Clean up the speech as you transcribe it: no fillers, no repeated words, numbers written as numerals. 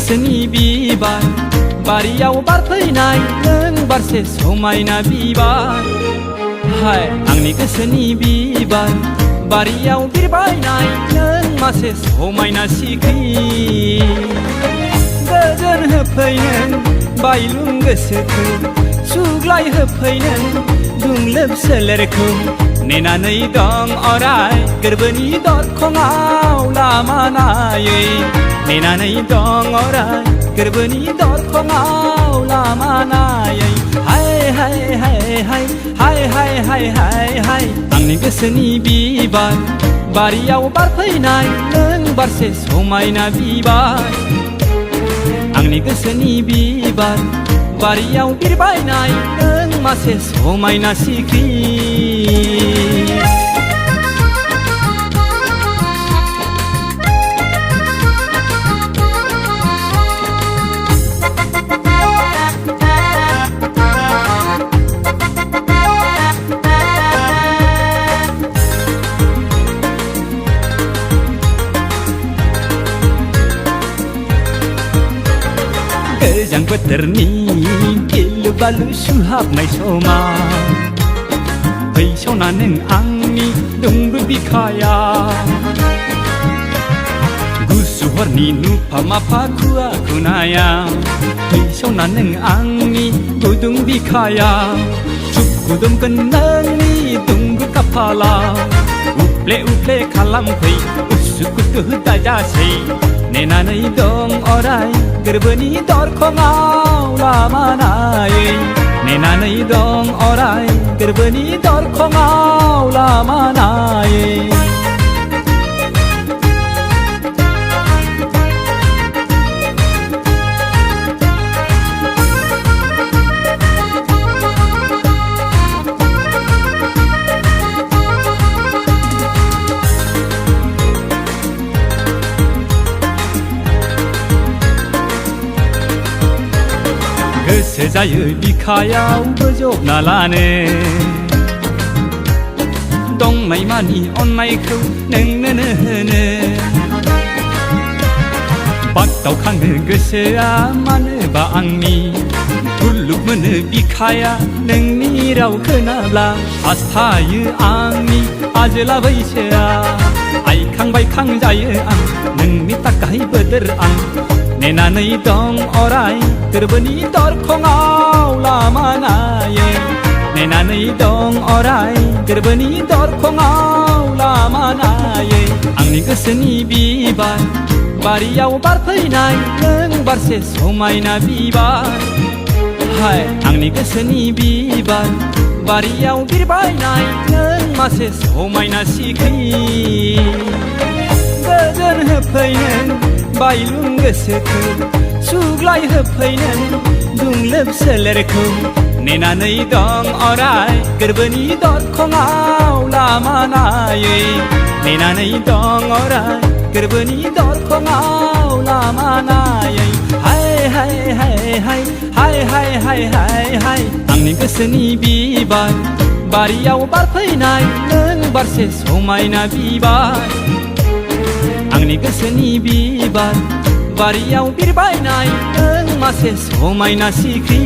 गोसोनि बिबार बारियाव बारफैनाय नों बारसे समायना बिबार हाय आंनि गोसोनि बिबार बारियाव बिरबायनाय नों मासे समायना सिख्रि गोजोन होफैनो बायलुं गोसोखौ सुग्लाय होफैनो दुंलोब सोलेरखौ नेनानै दं अराय गोरबोनि दरखङाव लामा नायै नेनानै दं अराय गोरबोनि दरखङाव लामा नायै हाय हाय हाय हाय हाय हाय हाय हाय हाय आंनि गोसोनि बिबार बारियाव बारफैनाय नों बारसे समायना बिबार आंनि गोसोनि बिबार बारियाव बिरबायनाय नों मासे समायना सिख्रि गोजां बोथोरनि गिलु बालु सुहाबनाय समाव फैस'ना नों आंनि दुंब्रु बिखायाव गुसु हरनि नुफा माफा खुवा खुनायाव फैस'ना नों आंनि गुदुं बिखायाव सुखुदुमगोन नोंनि दुंब्रु खाफालाव उफ्ले उफ्ले खालामफै उसुखुथु दाजासै नेनानै दं अराय गोरबोनि दरखङाव लामा नायै नेनानै दं अराय गोरबोनि दरखङाव लामा नायै गोसो जायो बिखायाव बोजबना लानो दंनाय मानि अननायखौ नोंनो होनो बागदावखाङो गोसोआ मानोबा आंनि गुरलुब मोनो बिखाया नोंनि राव खोनाब्ला आस्थायो आंनि आजोला बैसोआ आइखां बायखां जायो आं नोंनि थाखाय बोदोर आं नेनानै दं अराय गोरबोनि दरखङाव लामा नायै नेनानै दं अराय गोरबोनि दरखङाव लामा नायै आंनि गोसोनि बिबार बारियाव बारफैनाय नों बारसे समायना बिबार हाय आंनि गोसोनि बिबार बारियाव बिरबायनाय नों मासे समायना सिख्रि गोजोन होफैनो बायलुं गोसोखौ सुग्लाय होफैनो दुंलोब सोलेरखौ नेनानै दं अराय गोरबोनि दरखङाव लामा नायै नेनानै दं अराय गोरबोनि दरखङाव लामा नायै हाय हाय हाय हाय हाय हाय हाय हाय हाय आंनि गोसोनि बिबार बारियाव बारफैनाय नों बारसे समायना बिबार आंनि गोसोनि बिबार बारियाव बिरबायनाय नों मासे समायना सिख्रि